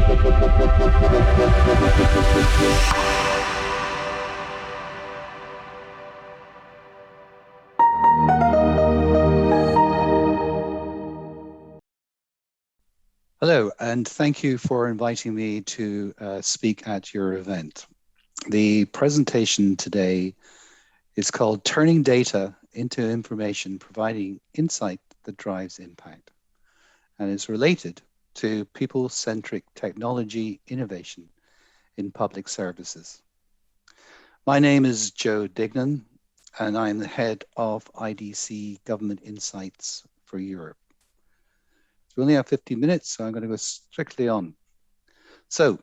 Hello, and thank you for inviting me to speak at your event. The presentation today is called Turning Data into Information, Providing Insight that Drives Impact, and is related to people-centric technology innovation in public services. My name is Joe Digan, and I'm the head of IDC Government Insights for Europe. We only have 15 minutes, so I'm going to go strictly on. So,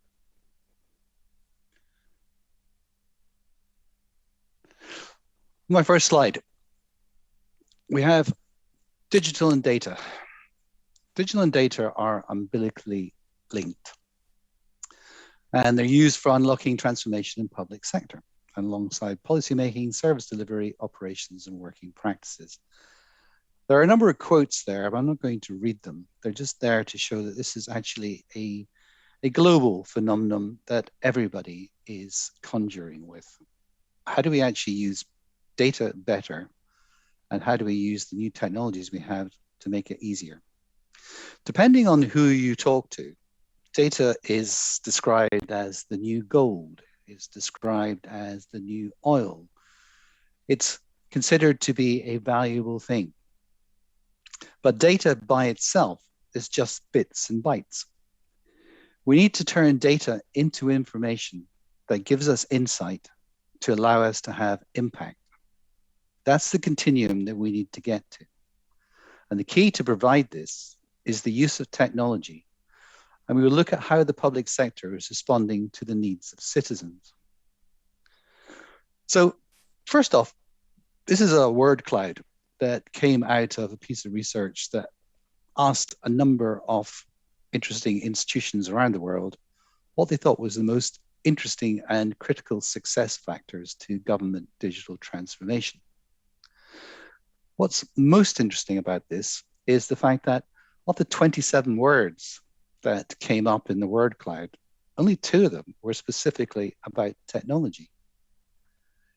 my first slide. We have digital and data. Digital and data are umbilically linked, and they're used for unlocking transformation in public sector, alongside policymaking, service delivery, operations, and working practices. There are a number of quotes there, but I'm not going to read them. They're just there to show that this is actually a global phenomenon that everybody is conjuring with. How do we actually use data better? And how do we use the new technologies we have to make it easier? Depending on who you talk to, data is described as the new gold, is described as the new oil. It's considered to be a valuable thing. But data by itself is just bits and bytes. We need to turn data into information that gives us insight to allow us to have impact. That's the continuum that we need to get to. And the key to provide this is the use of technology. And we will look at how the public sector is responding to the needs of citizens. So first off, this is a word cloud that came out of a piece of research that asked a number of interesting institutions around the world what they thought was the most interesting and critical success factors to government digital transformation. What's most interesting about this is the fact that of the 27 words that came up in the word cloud, only 2 of them were specifically about technology.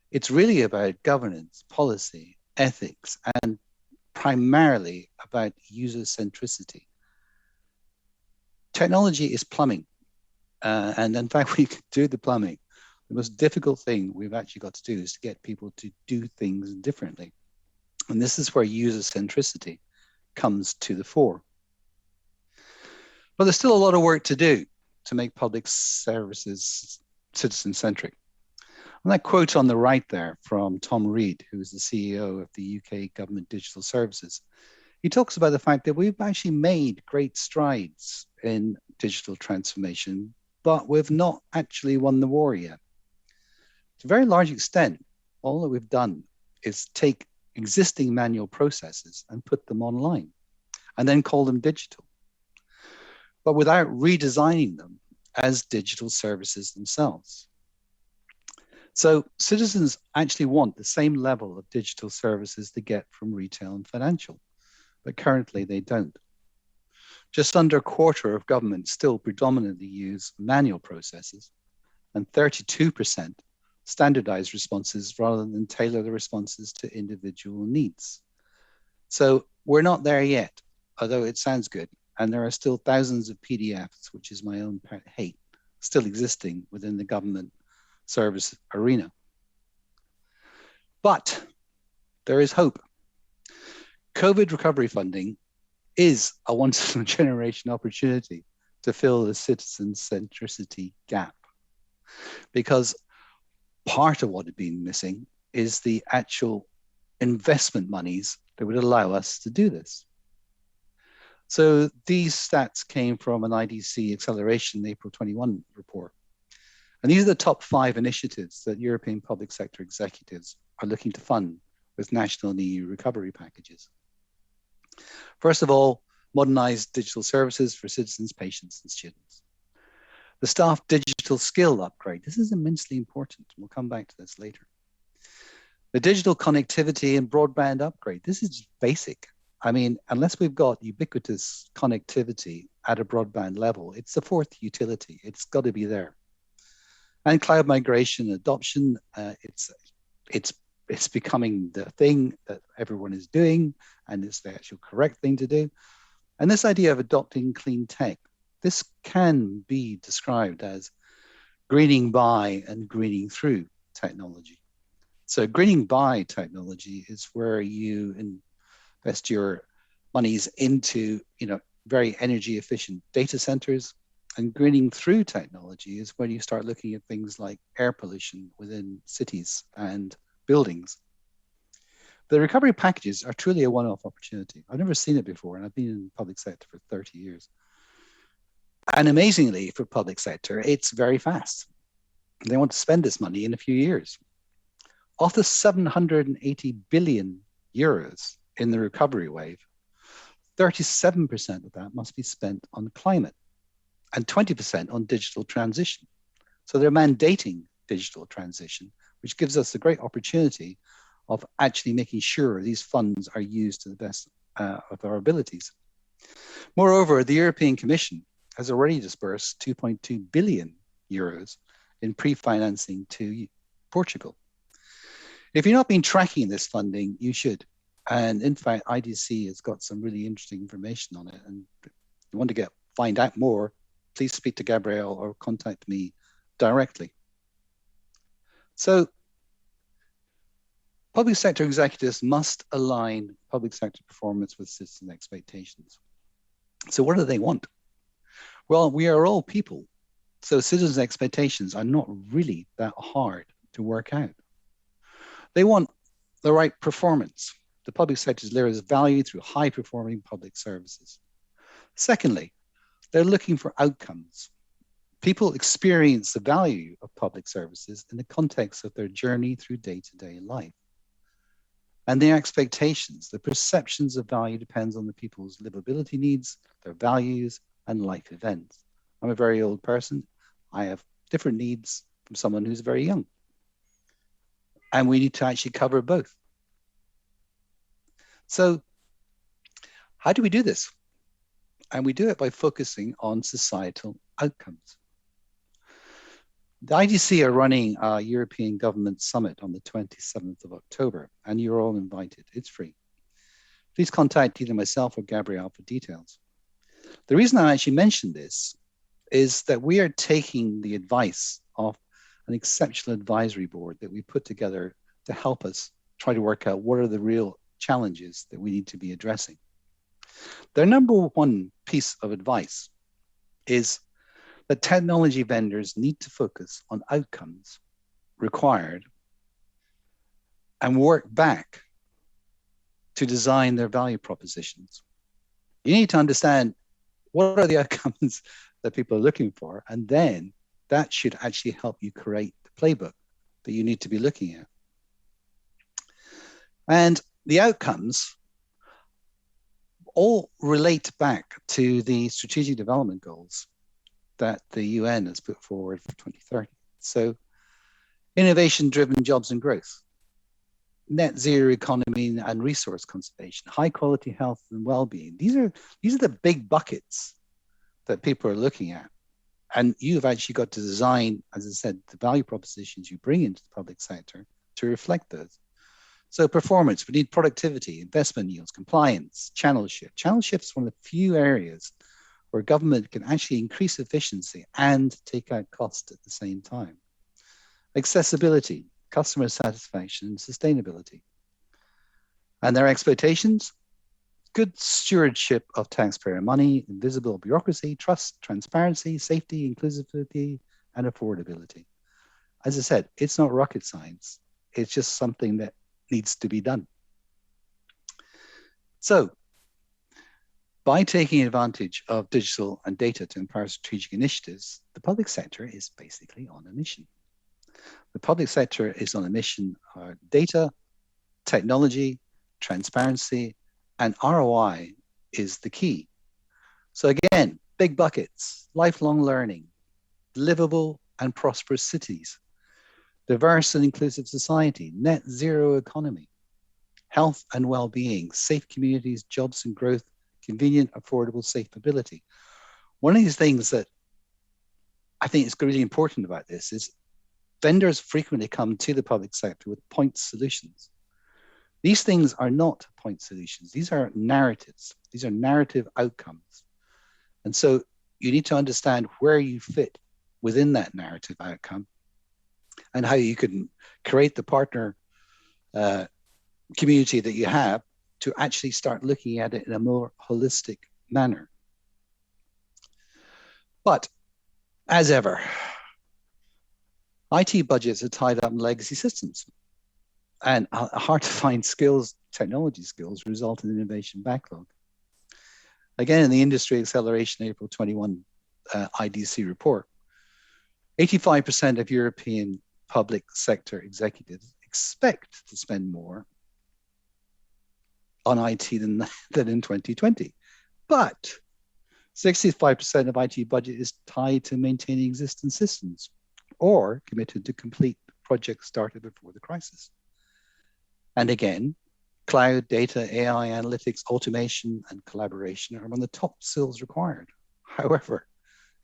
It's really about governance, policy, ethics, and primarily about user centricity. Technology is plumbing, and in fact, we can do the plumbing. The most difficult thing we've actually got to do is to get people to do things differently. And this is where user centricity comes to the fore. But there's still a lot of work to do to make public services citizen-centric. And that quote on the right there from Tom Reed, who is the CEO of the UK Government Digital Services, he talks about the fact that we've actually made great strides in digital transformation, but we've not actually won the war yet. To a very large extent, all that we've done is take existing manual processes and put them online and then call them digital, but without redesigning them as digital services themselves. So citizens actually want the same level of digital services they get from retail and financial, but currently they don't. Just under a quarter of governments still predominantly use manual processes, and 32% standardized responses rather than tailor the responses to individual needs. So we're not there yet, although it sounds good. And there are still thousands of PDFs, which is my own hate, still existing within the government service arena. But there is hope. COVID recovery funding is a once-in-a-generation opportunity to fill the citizen centricity gap, because part of what had been missing is the actual investment monies that would allow us to do this. So these stats came from an IDC Acceleration April 21 report. And these are the top 5 initiatives that European public sector executives are looking to fund with national and EU recovery packages. First of all, modernize digital services for citizens, patients, and students. The staff digital skill upgrade. This is immensely important. We'll come back to this later. The digital connectivity and broadband upgrade. This is basic. I mean, unless we've got ubiquitous connectivity at a broadband level. It's the fourth utility. It's got to be there. And cloud migration adoption, it's becoming the thing that everyone is doing, and it's the actual correct thing to do. And this idea of adopting clean tech, this can be described as greening by and greening through technology. So greening by technology is where you invest your monies into, very energy efficient data centers. And greening through technology is when you start looking at things like air pollution within cities and buildings. The recovery packages are truly a one-off opportunity. I've never seen it before, and I've been in the public sector for 30 years. And amazingly, for public sector, it's very fast. They want to spend this money in a few years. Of the 780 billion euros in the recovery wave, 37% of that must be spent on climate and 20% on digital transition. So they're mandating digital transition, which gives us a great opportunity of actually making sure these funds are used to the best of our abilities. Moreover, the European Commission has already disbursed 2.2 billion euros in pre-financing to Portugal. If you've not been tracking this funding, you should. And in fact, IDC has got some really interesting information on it. And if you want to find out more, please speak to Gabrielle or contact me directly. So public sector executives must align public sector performance with citizen expectations. So what do they want? Well, we are all people. So citizens' expectations are not really that hard to work out. They want the right performance. The public sector delivers value through high-performing public services. Secondly, they're looking for outcomes. People experience the value of public services in the context of their journey through day-to-day life. And their expectations, the perceptions of value depends on the people's livability needs, their values, and life events. I'm a very old person. I have different needs from someone who's very young. And we need to actually cover both. So how do we do this? And we do it by focusing on societal outcomes. The IDC are running a European Government Summit on the 27th of October, and you're all invited. It's free. Please contact either myself or Gabrielle for details. The reason I actually mentioned this is that we are taking the advice of an exceptional advisory board that we put together to help us try to work out what are the real challenges that we need to be addressing. Their number one piece of advice is that technology vendors need to focus on outcomes required and work back to design their value propositions. You need to understand what are the outcomes that people are looking for, and then that should actually help you create the playbook that you need to be looking at. And the outcomes all relate back to the strategic development goals that the UN has put forward for 2030. So innovation-driven jobs and growth, net zero economy and resource conservation, high quality health and well-being. These are the big buckets that people are looking at. And you've actually got to design, as I said, the value propositions you bring into the public sector to reflect those. So performance, we need productivity, investment yields, compliance, channel shift. Channel shift is one of the few areas where government can actually increase efficiency and take out cost at the same time. Accessibility, customer satisfaction, and sustainability. And their expectations, good stewardship of taxpayer money, invisible bureaucracy, trust, transparency, safety, inclusivity, and affordability. As I said, it's not rocket science. It's just something that needs to be done. So, by taking advantage of digital and data to empower strategic initiatives, the public sector is basically on a mission. The public sector is on a mission of data, technology, transparency, and ROI is the key. So again, big buckets, lifelong learning, livable and prosperous cities, diverse and inclusive society, net zero economy, health and well-being, safe communities, jobs and growth, convenient, affordable, safe mobility. One of these things that I think is really important about this is vendors frequently come to the public sector with point solutions. These things are not point solutions. These are narratives. These are narrative outcomes. And so you need to understand where you fit within that narrative outcome and how you can create the partner community that you have to actually start looking at it in a more holistic manner. But as ever, IT budgets are tied up in legacy systems, and hard to find skills, technology skills, result in innovation backlog. Again, in the Industry Acceleration April 21 IDC report, 85% of European public sector executives expect to spend more on IT than in 2020. But 65% of IT budget is tied to maintaining existing systems or committed to complete projects started before the crisis. And again, cloud, data, AI, analytics, automation, and collaboration are among the top skills required. However,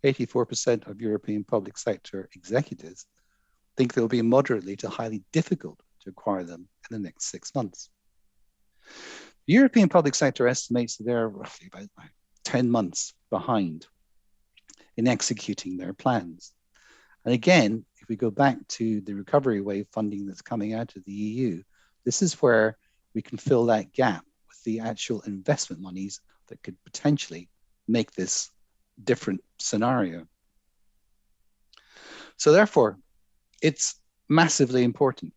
84% of European public sector executives think they'll be moderately to highly difficult to acquire them in the next 6 months. The European public sector estimates that they're roughly about 10 months behind in executing their plans. And again, if we go back to the recovery wave funding that's coming out of the EU, this is where we can fill that gap with the actual investment monies that could potentially make this different scenario. So therefore, it's massively important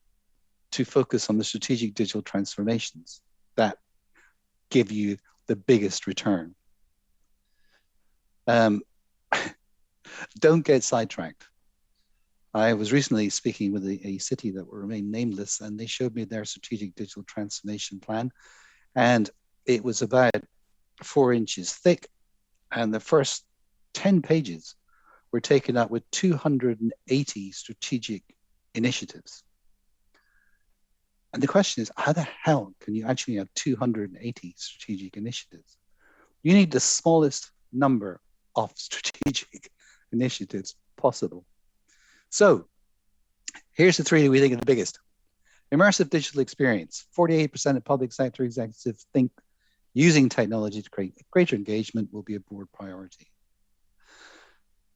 to focus on the strategic digital transformations that give you the biggest return. Don't get sidetracked. I was recently speaking with a city that will remain nameless, and they showed me their strategic digital transformation plan. And it was about 4 inches thick. And the first 10 pages were taken up with 280 strategic initiatives. And the question is, how the hell can you actually have 280 strategic initiatives? You need the smallest number of strategic initiatives possible. So here's the 3 that we think are the biggest. Immersive digital experience. 48% of public sector executives think using technology to create greater engagement will be a board priority.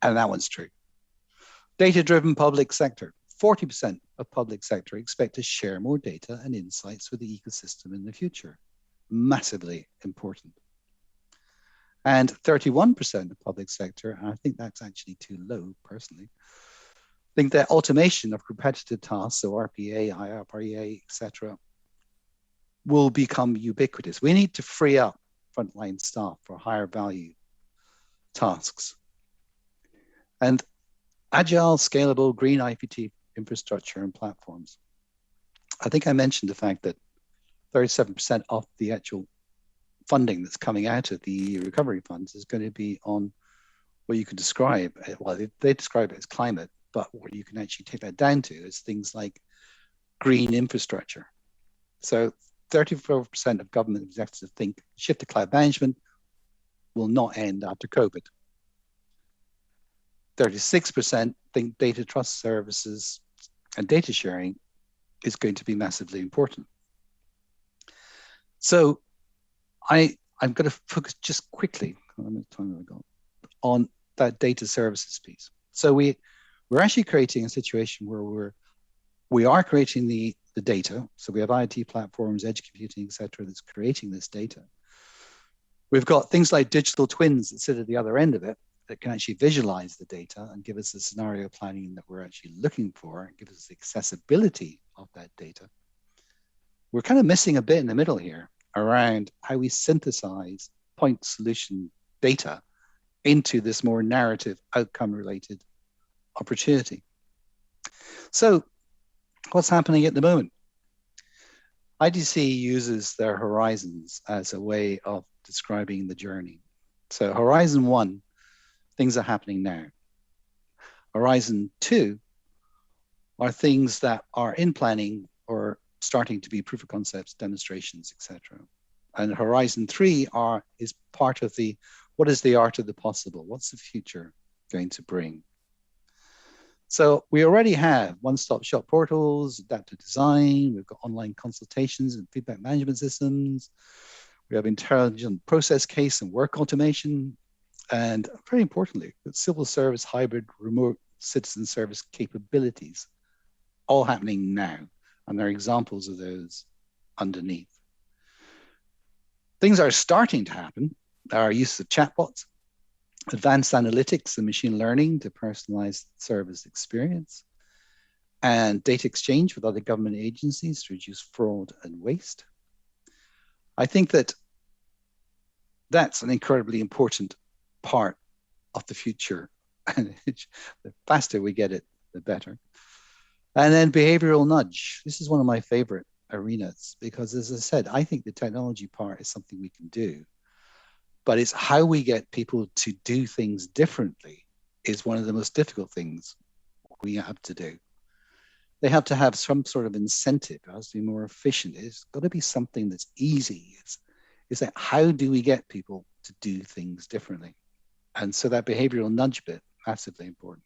And that one's true. Data-driven public sector. 40% of public sector expect to share more data and insights with the ecosystem in the future. Massively important. And 31% of public sector, and I think that's actually too low personally, think that automation of repetitive tasks, so RPA, IRPA, etc., will become ubiquitous. We need to free up frontline staff for higher value tasks. And agile, scalable, green IPT infrastructure and platforms. I think I mentioned the fact that 37% of the actual funding that's coming out of the EU recovery funds is going to be on what you could describe, well, they describe it as climate, but what you can actually take that down to is things like green infrastructure. So 34% of government executives think shift to cloud management will not end after COVID. 36% think data trust services and data sharing is going to be massively important. So I'm going to focus just quickly on that data services piece. So we're actually creating a situation where we are creating the data. So we have IT platforms, edge computing, et cetera, that's creating this data. We've got things like digital twins that sit at the other end of it that can actually visualize the data and give us the scenario planning that we're actually looking for and give us the accessibility of that data. We're kind of missing a bit in the middle here around how we synthesize point solution data into this more narrative outcome related opportunity. So what's happening at the moment? IDC uses their horizons as a way of describing the journey. So horizon 1, things are happening now. Horizon 2 are things that are in planning or starting to be proof of concepts, demonstrations, etc. And horizon 3 is part of the What is the art of the possible? What's the future going to bring? So we already have one-stop shop portals, adaptive design, we've got online consultations and feedback management systems, we have intelligent process case and work automation, and very importantly, civil service hybrid remote citizen service capabilities, all happening now. And there are examples of those underneath. Things are starting to happen. Our use of chatbots, advanced analytics and machine learning to personalize service experience, and data exchange with other government agencies to reduce fraud and waste. I think that that's an incredibly important part of the future. And the faster we get it, the better. And then behavioral nudge. This is one of my favorite arenas because, as I said, I think the technology part is something we can do. But it's how we get people to do things differently is one of the most difficult things we have to do. They have to have some sort of incentive. It has to be more efficient. It's got to be something that's easy. It's like, how do we get people to do things differently? And so that behavioral nudge bit, massively important.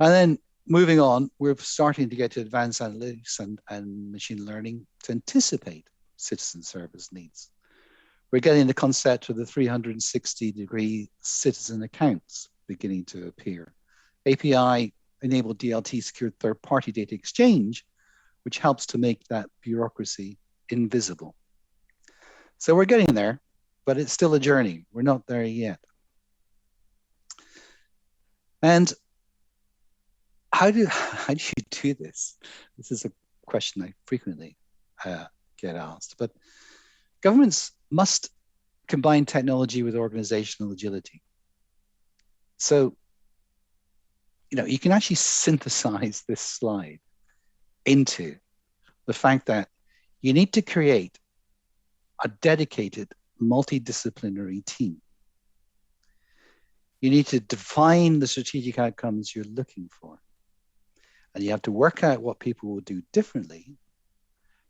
And then moving on, we're starting to get to advanced analytics and machine learning to anticipate citizen service needs. We're getting the concept of the 360-degree citizen accounts beginning to appear. API-enabled DLT-secured third-party data exchange, which helps to make that bureaucracy invisible. So we're getting there, but it's still a journey. We're not there yet. And how do you do this? This is a question I frequently get asked, but governments must combine technology with organizational agility. So, you can actually synthesize this slide into the fact that you need to create a dedicated multidisciplinary team. You need to define the strategic outcomes you're looking for. And you have to work out what people will do differently,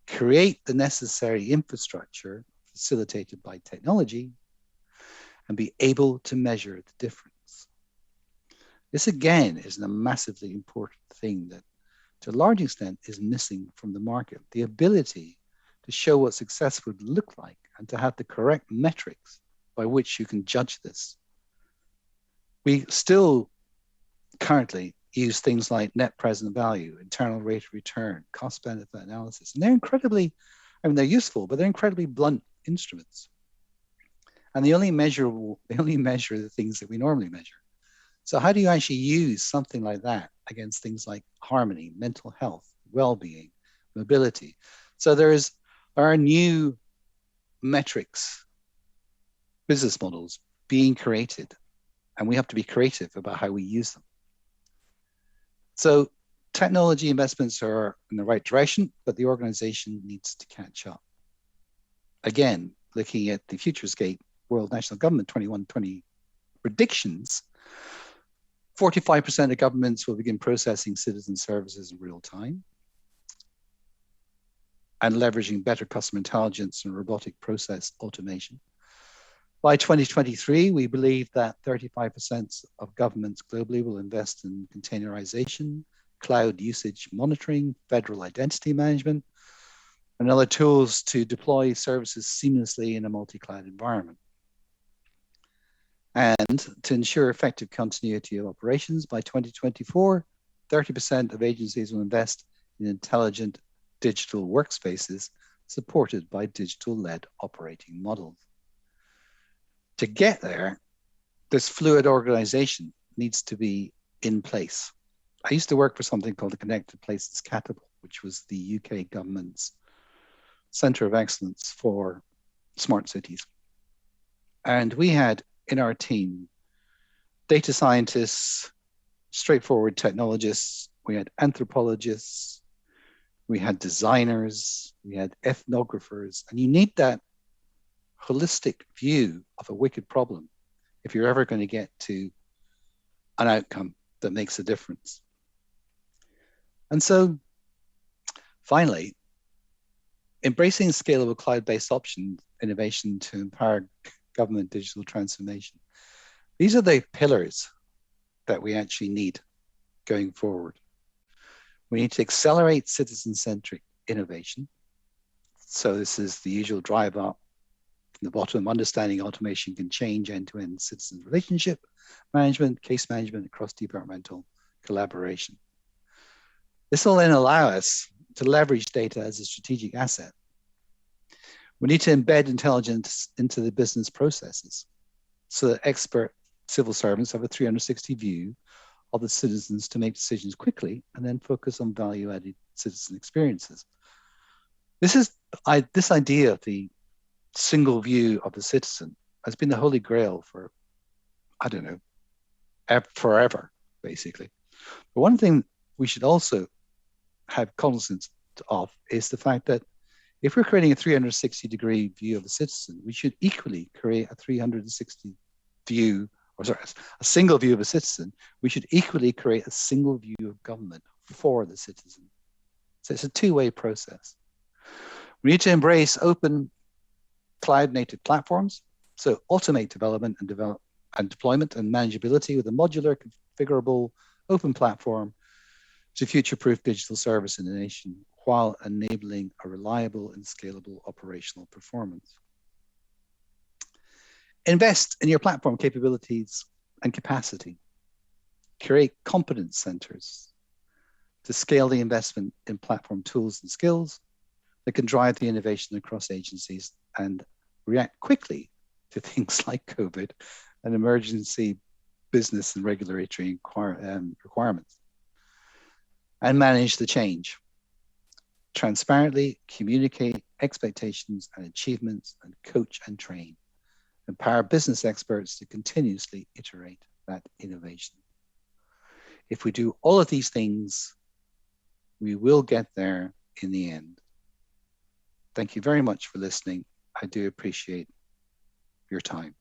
create the necessary infrastructure facilitated by technology, and be able to measure the difference. This, again, is a massively important thing that, to a large extent, is missing from the market. The ability to show what success would look like and to have the correct metrics by which you can judge this. We still currently use things like net present value, internal rate of return, cost benefit analysis. And they're incredibly, they're useful, but they're incredibly blunt instruments. And they only measure the things that we normally measure. So how do you actually use something like that against things like harmony, mental health, well-being, mobility? So there are new metrics, business models being created, and we have to be creative about how we use them. So technology investments are in the right direction, but the organization needs to catch up. Again, looking at the Futurescape World National Government 2120 predictions, 45% of governments will begin processing citizen services in real time and leveraging better customer intelligence and robotic process automation. By 2023, we believe that 35% of governments globally will invest in containerization, cloud usage monitoring, federal identity management, and other tools to deploy services seamlessly in a multi-cloud environment. And to ensure effective continuity of operations, by 2024, 30% of agencies will invest in intelligent digital workspaces supported by digital-led operating models. To get there, this fluid organization needs to be in place. I used to work for something called the Connected Places Capital, which was the UK government's center of excellence for smart cities. And we had in our team data scientists, straightforward technologists, we had anthropologists, we had designers, we had ethnographers, and you need that holistic view of a wicked problem if you're ever going to get to an outcome that makes a difference. And so embracing scalable cloud-based option innovation to empower government digital transformation. These are the pillars that we actually need going forward. We need to accelerate citizen-centric innovation. So this is the usual drive up from the bottom, understanding automation can change end-to-end citizen relationship management, case management, cross-departmental collaboration. This will then allow us to leverage data as a strategic asset. We need to embed intelligence into the business processes so that expert civil servants have a 360 view of the citizens to make decisions quickly and then focus on value-added citizen experiences. This idea of the single view of the citizen has been the holy grail for, I don't know, forever, basically. But one thing we should also have cognizance of is the fact that if we're creating a 360-degree view of the citizen, we should equally create a 360 view, or sorry, a single view of a citizen. We should equally create a single view of government for the citizen. So it's a two-way process. We need to embrace open cloud-native platforms, so automate development and deployment and manageability with a modular, configurable, open platform to future-proof digital service in the nation while enabling a reliable and scalable operational performance. Invest in your platform capabilities and capacity. Create competence centers to scale the investment in platform tools and skills that can drive the innovation across agencies and react quickly to things like COVID and emergency business and regulatory requirements. And manage the change. Transparently communicate expectations and achievements and coach and train. Empower business experts to continuously iterate that innovation. If we do all of these things, we will get there in the end. Thank you very much for listening. I do appreciate your time.